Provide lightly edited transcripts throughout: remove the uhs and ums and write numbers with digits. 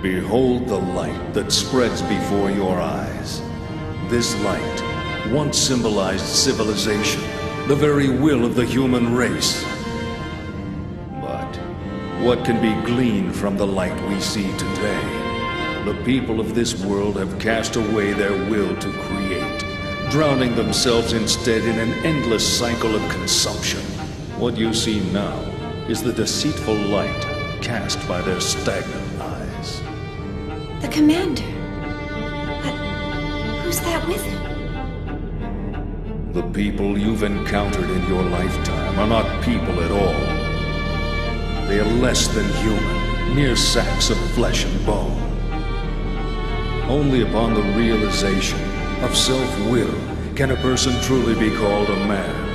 Behold the light that spreads before your eyes. This light once symbolized civilization, the very will of the human race. But what can be gleaned from the light we see today? The people of this world have cast away their will to create, drowning themselves instead in an endless cycle of consumption. What you see now is the deceitful light cast by their stagnant eyes. The commander. But who's that with him? The people you've encountered in your lifetime are not people at all. They are less than human, mere sacks of flesh and bone. Only upon the realization of self-will can a person truly be called a man.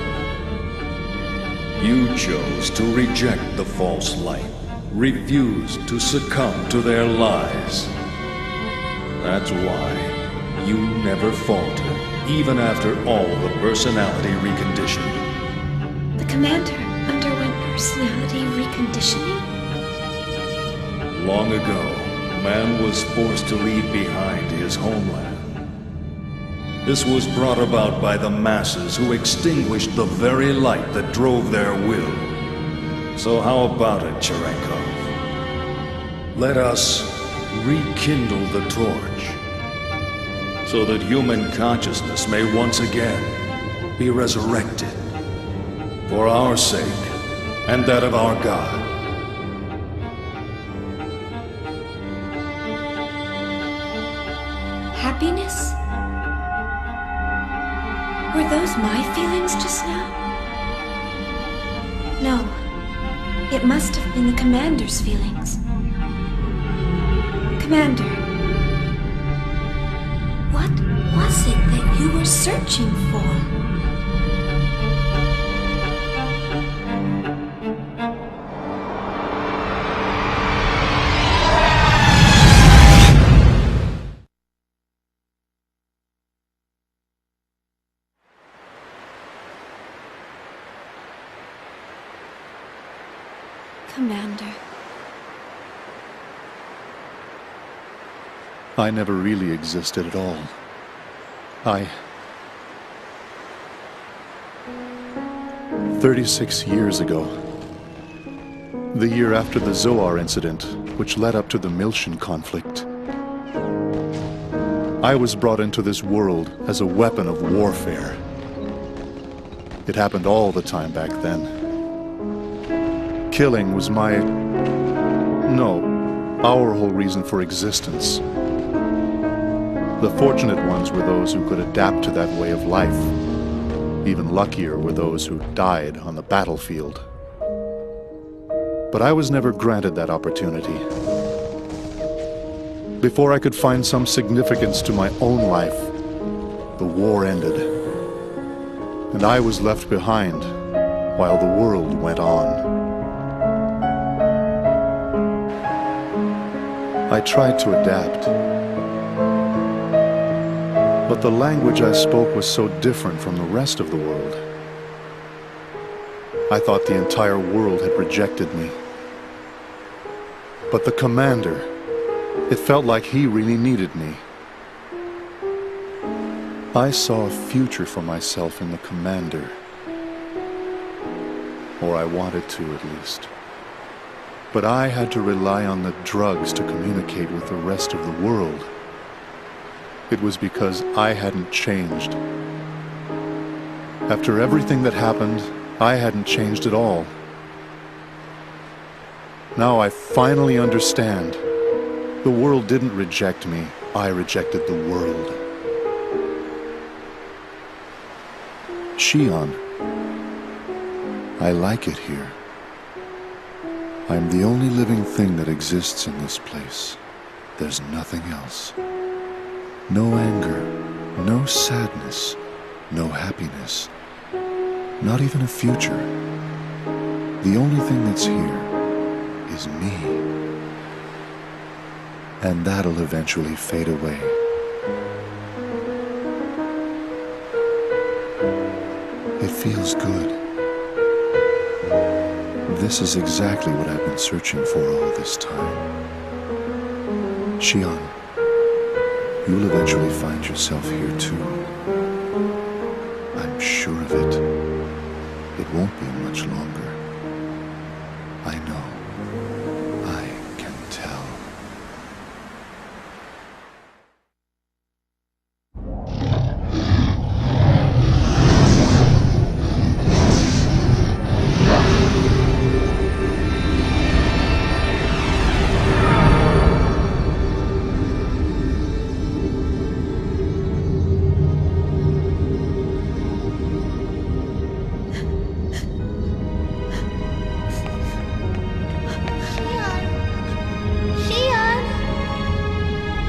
You chose to reject the false light, refused to succumb to their lies. That's why you never faltered, even after all the personality reconditioning. The commander underwent personality reconditioning? Long ago, man was forced to leave behind his homeland. This was brought about by the masses who extinguished the very light that drove their will. So how about it, Cherenkov? Let us rekindle the torch, so that human consciousness may once again be resurrected, for our sake and that of our God. Happiness? Were those my feelings just now? No. It must have been the commander's feelings. Commander, what was it that you were searching for? Commander. I never really existed at all. 36 years ago, the year after the Zoar incident, which led up to the Milshin conflict, I was brought into this world as a weapon of warfare. It happened all the time back then. Killing was our whole reason for existence. The fortunate ones were those who could adapt to that way of life. Even luckier were those who died on the battlefield. But I was never granted that opportunity. Before I could find some significance to my own life, the war ended. And I was left behind while the world went on. I tried to adapt, but the language I spoke was so different from the rest of the world. I thought the entire world had rejected me. But the commander, it felt like he really needed me. I saw a future for myself in the commander. Or I wanted to, at least. But I had to rely on the drugs to communicate with the rest of the world. It was because I hadn't changed. After everything that happened, I hadn't changed at all. Now I finally understand. The world didn't reject me. I rejected the world. Shion, I like it here. I'm the only living thing that exists in this place. There's nothing else. No anger, no sadness, no happiness, not even a future. The only thing that's here is me. And that'll eventually fade away. It feels good. This is exactly what I've been searching for all this time. Shion, you'll eventually find yourself here too. I'm sure of it. It won't be much longer. I know. I can tell.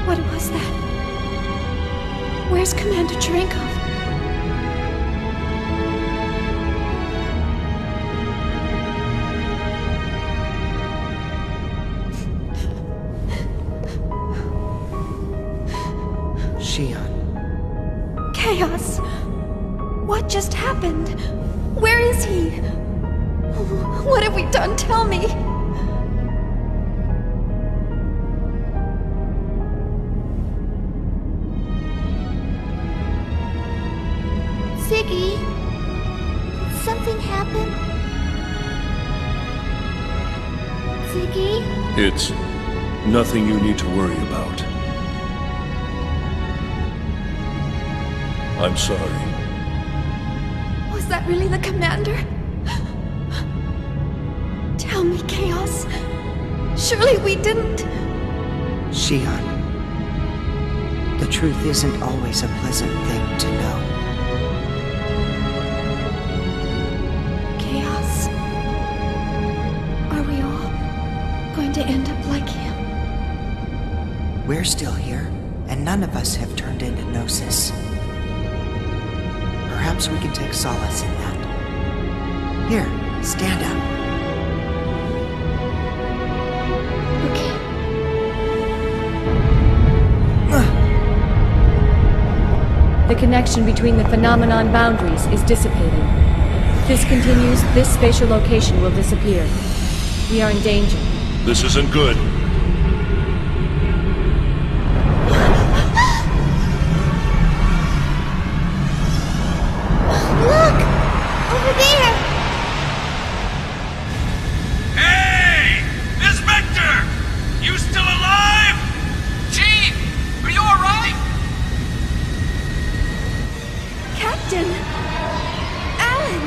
What was that? Where's Commander Cherenkov? Shion. Chaos! What just happened? Where is he? What have we done? Tell me! Ziggy, did something happen? Ziggy? It's nothing you need to worry about. I'm sorry. Was that really the commander? Tell me, Chaos. Surely we didn't. Shion. The truth isn't always a pleasant thing to know. Chaos. Are we all going to end up like him? We're still here, and none of us have turned into Gnosis. Perhaps we can take solace in that. Here, stand up. Okay. The connection between the phenomenon boundaries is dissipating. If this continues, this spatial location will disappear. We are in danger. This isn't good. Look! Over there! Hey! Miss Vector! You still alive? Chief! Are you alright? Captain! Alan!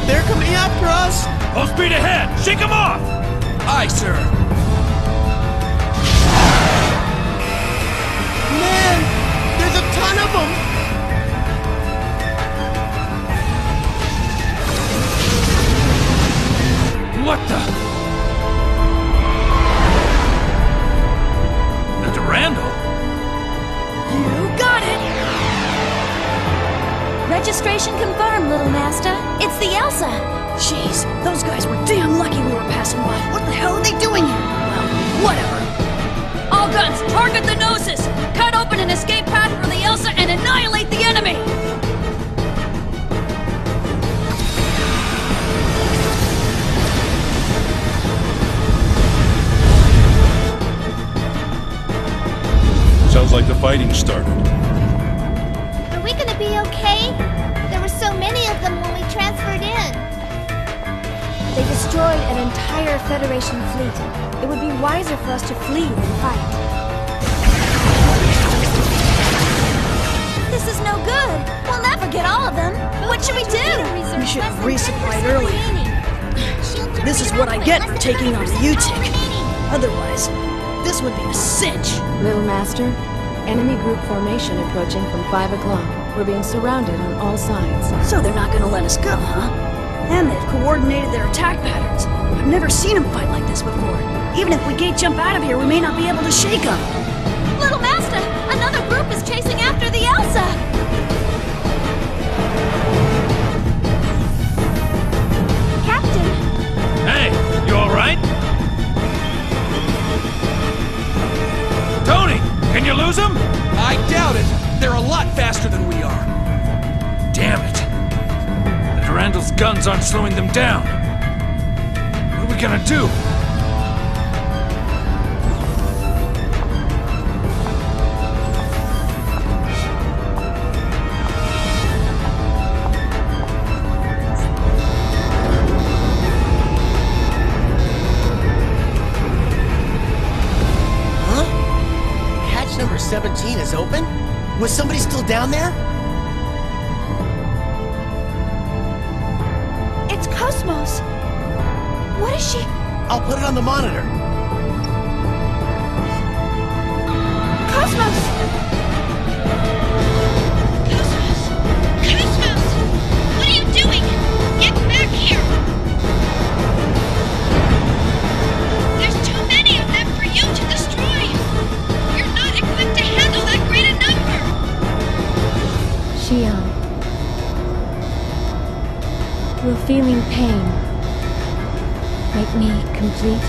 They're coming after us! Full speed ahead! Shake them off! Aye, sir. Man, there's a ton of them! What the? The Durandal? You got it! Registration confirmed, little master. It's the Elsa. Jeez, those guys were damn lucky we were passing by. What the hell are they doing here? Well, whatever. All guns, target the Gnosis! Cut open an escape path for the Elsa and annihilate the enemy! Sounds like the fighting started. Are we gonna be okay? There were so many of them when we transferred in. They destroyed an entire Federation fleet. It would be wiser for us to flee than fight. This is no good. We'll never get all of them. What should we do? We should have resupplied earlier. This is what I get for taking on the U-Tick. Otherwise, this would be a cinch. Little Master, enemy group formation approaching from 5 o'clock. We're being surrounded on all sides. So they're not gonna let us go, huh? And they've coordinated their attack patterns. I've never seen them fight like this before. Even if we gate jump out of here, we may not be able to shake them. Little Master, another group is chasing after the Elsa. Captain! Hey! guns aren't slowing them down. What are we gonna do? Number 17 is open? Was somebody still down there? It's KOS-MOS. What is she? I'll put it on the monitor. KOS-MOS! KOS-MOS! KOS-MOS! What are you doing? Get back here! There's too many of them for you to destroy! You're not equipped to handle that great a number! Xion. Will feeling pain make me complete?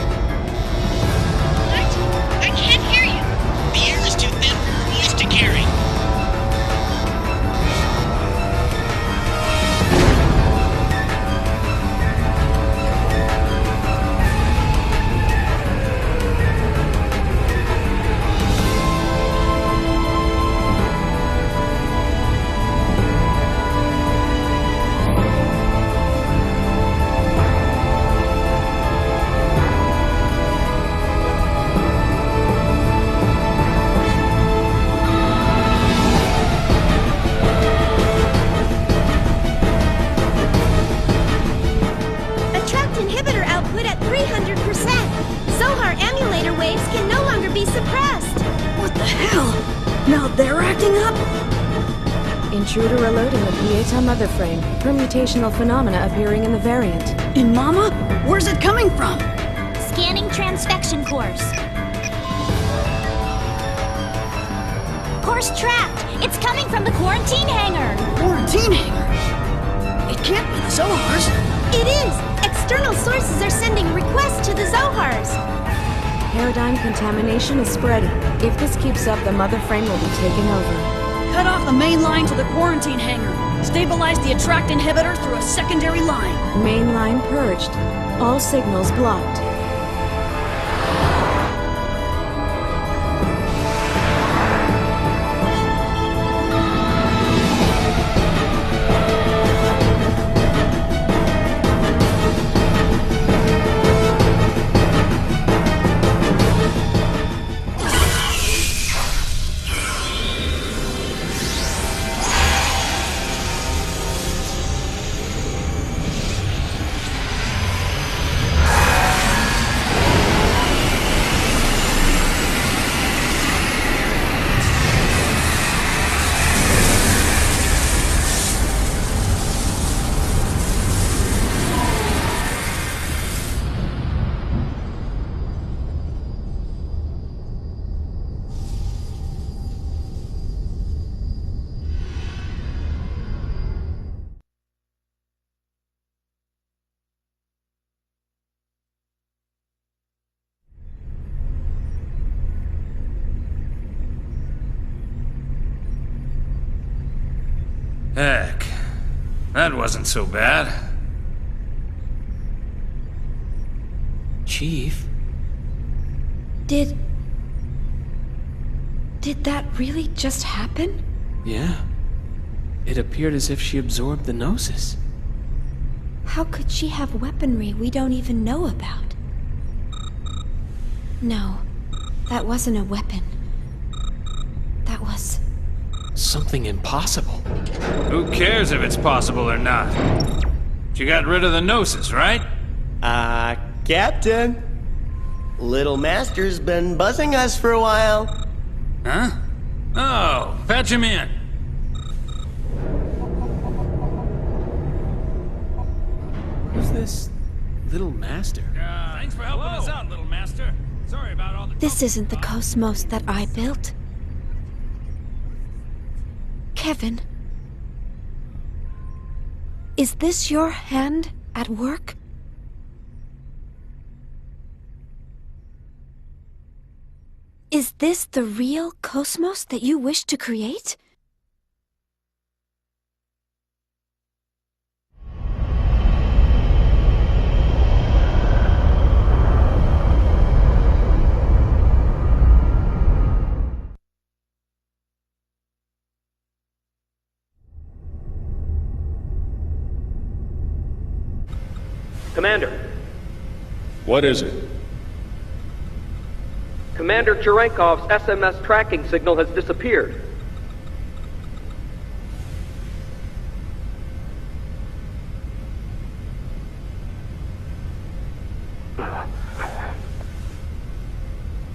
What? I can't hear you! The air is too thin for your voice to carry. Attract inhibitor output at 300%. Zohar emulator waves can no longer be suppressed. What the hell? Now they're acting up? Intruder alerting the Pieta mother frame. Permutational phenomena appearing in the variant. In Mama? Where's it coming from? Scanning transfection course. Course tracked! It's coming from the quarantine hangar! Quarantine hangar? It can't be the Zohars. It is! External sources are sending requests to the Zohars. Paradigm contamination is spreading. If this keeps up, the mother frame will be taken over. Cut off the main line to the quarantine hangar. Stabilize the attract inhibitor through a secondary line. Main line purged. All signals blocked. Heck, that wasn't so bad. Chief? Did that really just happen? Yeah. It appeared as if she absorbed the Gnosis. How could she have weaponry we don't even know about? No, that wasn't a weapon. That was... something impossible. Who cares if it's possible or not? She got rid of the Gnosis, right? Captain. Little Master's been buzzing us for a while. Huh? Oh, patch him in. Who's this Little Master? Thanks for helping us out, Little Master. Sorry about all the... This isn't the KOS-MOS that I built. Kevin, is this your hand at work? Is this the real KOS-MOS that you wish to create? Commander. What is it? Commander Cherenkov's SMS tracking signal has disappeared.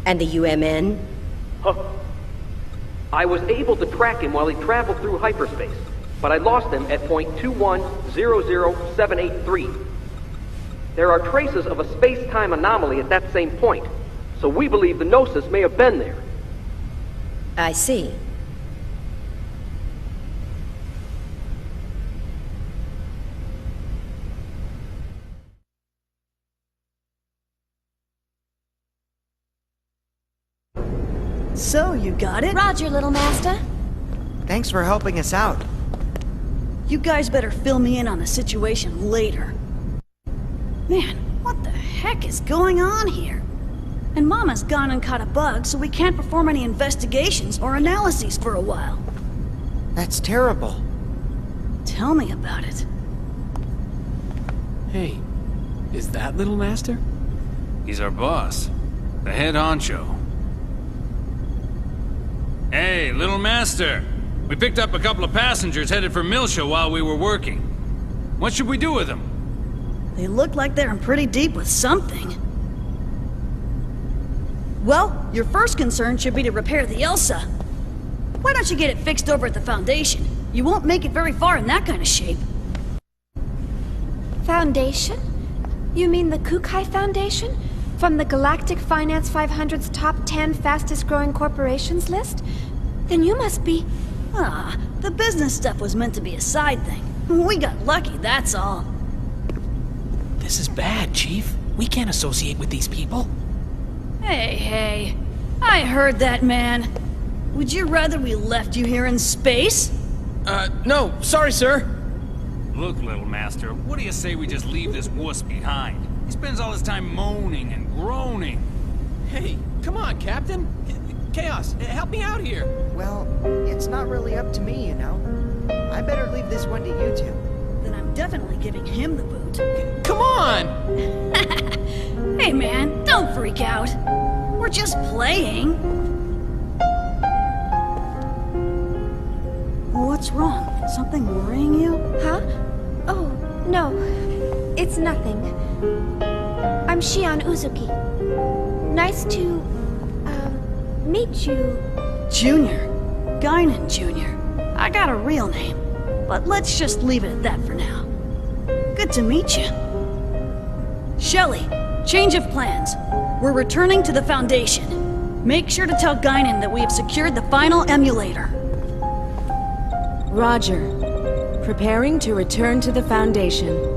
And the UMN? Huh. I was able to track him while he traveled through hyperspace, but I lost him at point 2100783. There are traces of a space-time anomaly at that same point, so we believe the Gnosis may have been there. I see. So, you got it? Roger, little master. Thanks for helping us out. You guys better fill me in on the situation later. Man, what the heck is going on here? And Mama's gone and caught a bug, so we can't perform any investigations or analyses for a while. That's terrible. Tell me about it. Hey, is that Little Master? He's our boss. The head honcho. Hey, Little Master. We picked up a couple of passengers headed for Milsha while we were working. What should we do with them? They look like they're in pretty deep with something. Well, your first concern should be to repair the Elsa. Why don't you get it fixed over at the Foundation? You won't make it very far in that kind of shape. Foundation? You mean the Kukai Foundation? From the Galactic Finance 500's top 10 fastest growing corporations list? Then you must be... Ah, the business stuff was meant to be a side thing. We got lucky, that's all. This is bad, Chief. We can't associate with these people. Hey, I heard that, man. Would you rather we left you here in space? No, sorry, sir. Look, Little Master, what do you say we just leave this wuss behind? He spends all his time moaning and groaning. Hey, come on, Captain. Chaos, help me out here. Well, it's not really up to me, you know. I better leave this one to you two. Then I'm definitely giving him the boot. Come on! Hey, man, don't freak out. We're just playing. What's wrong? Something worrying you? Huh? Oh, no. It's nothing. I'm Shion Uzuki. Nice to, meet you. Junior. Guinan Jr. I got a real name, but let's just leave it at that for now. Good to meet you. Shelley, change of plans. We're returning to the Foundation. Make sure to tell Guinan that we have secured the final emulator. Roger. Preparing to return to the Foundation.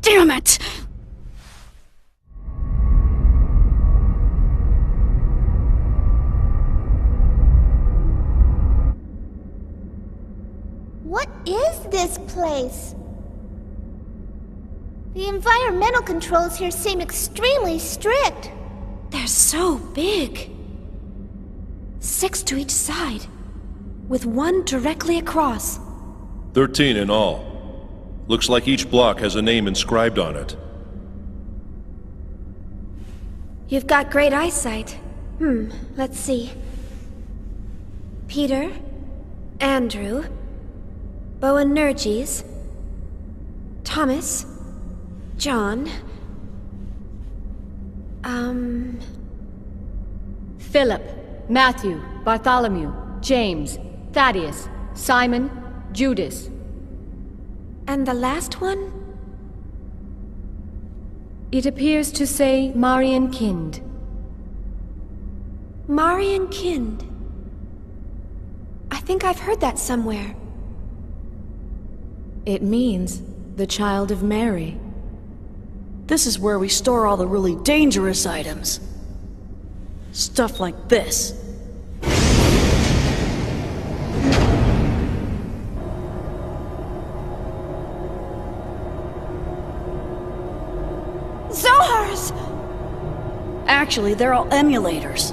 Damn it! What is this place? The environmental controls here seem extremely strict. They're so big. 6 to each side, with one directly across. 13 in all. Looks like each block has a name inscribed on it. You've got great eyesight. Let's see. Peter, Andrew, Boanerges, Thomas, John, Philip, Matthew, Bartholomew, James, Thaddeus, Simon, Judas. And the last one? It appears to say Marian Kind. Marian Kind. I think I've heard that somewhere. It means the child of Mary. This is where we store all the really dangerous items. Stuff like this. Zohars! Actually, they're all emulators.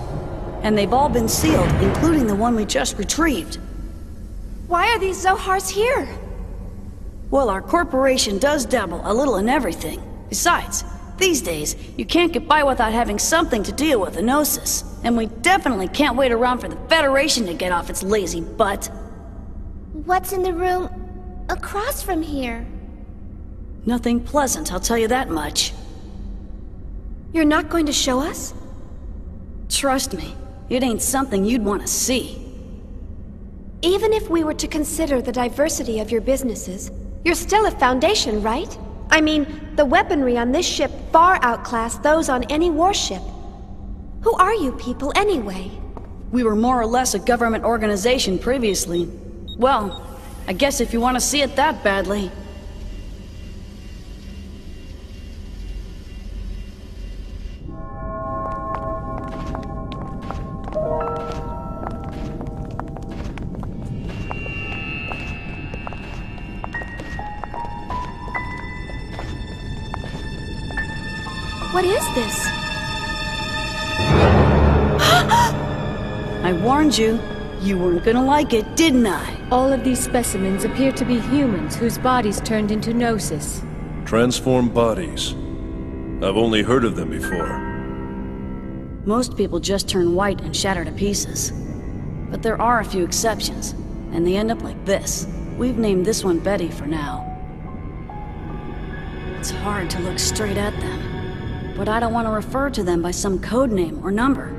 And they've all been sealed, including the one we just retrieved. Why are these Zohars here? Well, our corporation does dabble a little in everything. Besides, these days, you can't get by without having something to deal with the Gnosis. And we definitely can't wait around for the Federation to get off its lazy butt. What's in the room across from here? Nothing pleasant, I'll tell you that much. You're not going to show us? Trust me, it ain't something you'd want to see. Even if we were to consider the diversity of your businesses, you're still a Foundation, right? I mean, the weaponry on this ship far outclass those on any warship. Who are you people, anyway? We were more or less a government organization previously. Well, I guess if you want to see it that badly. What is this? I warned you. You weren't gonna like it, didn't I? All of these specimens appear to be humans whose bodies turned into Gnosis. Transformed bodies. I've only heard of them before. Most people just turn white and shatter to pieces. But there are a few exceptions, and they end up like this. We've named this one Betty for now. It's hard to look straight at them, but I don't want to refer to them by some code name or number.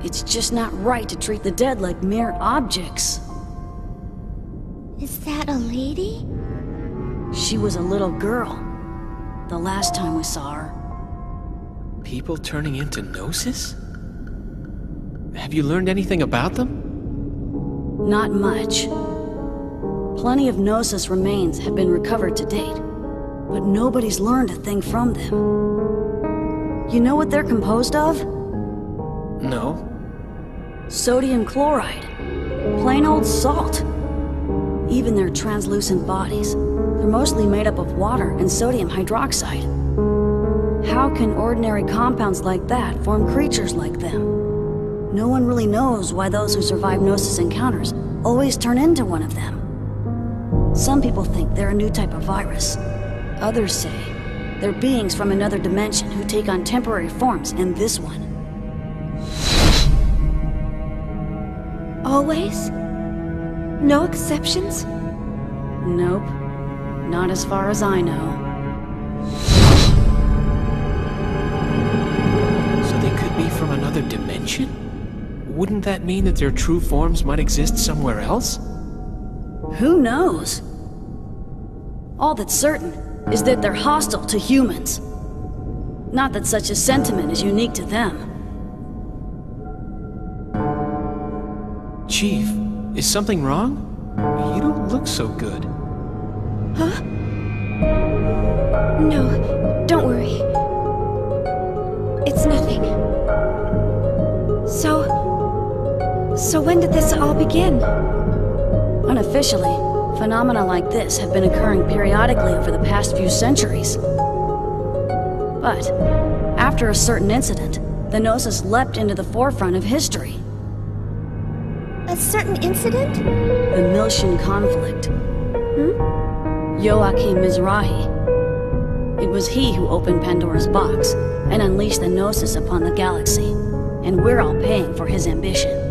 It's just not right to treat the dead like mere objects. Is that a lady? She was a little girl, the last time we saw her. People turning into Gnosis? Have you learned anything about them? Not much. Plenty of Gnosis remains have been recovered to date, but nobody's learned a thing from them. You know what they're composed of? No. Sodium chloride. Plain old salt. Even their translucent bodies, they're mostly made up of water and sodium hydroxide. How can ordinary compounds like that form creatures like them? No one really knows why those who survive Gnosis encounters always turn into one of them. Some people think they're a new type of virus. Others say they're beings from another dimension who take on temporary forms in this one. Always? No exceptions? Nope. Not as far as I know. So they could be from another dimension? Wouldn't that mean that their true forms might exist somewhere else? Who knows? All that's certain is that they're hostile to humans. Not that such a sentiment is unique to them. Chief, is something wrong? You don't look so good. Huh? No, don't worry. It's nothing. So when did this all begin? Unofficially, phenomena like this have been occurring periodically over the past few centuries. But, after a certain incident, the Gnosis leapt into the forefront of history. A certain incident? The Miltian conflict. Joachim Mizrahi. It was he who opened Pandora's box and unleashed the Gnosis upon the galaxy, and we're all paying for his ambition.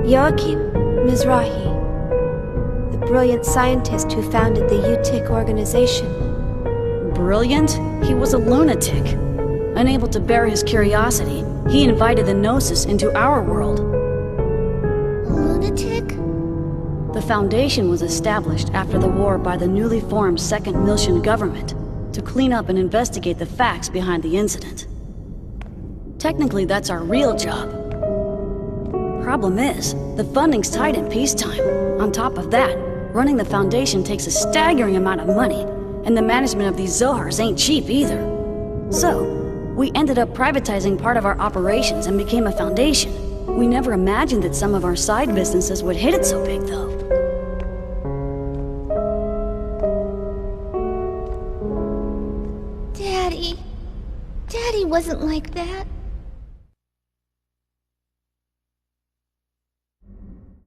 Joachim Mizrahi, the brilliant scientist who founded the UTIC organization. Brilliant? He was a lunatic. Unable to bear his curiosity, he invited the Gnosis into our world. Lunatic? The Foundation was established after the war by the newly formed Second Miltian government to clean up and investigate the facts behind the incident. Technically, that's our real job. Problem is, the funding's tight in peacetime. On top of that, running the Foundation takes a staggering amount of money, and the management of these Zohars ain't cheap either. So, we ended up privatizing part of our operations and became a Foundation. We never imagined that some of our side businesses would hit it so big, though. Daddy wasn't like that.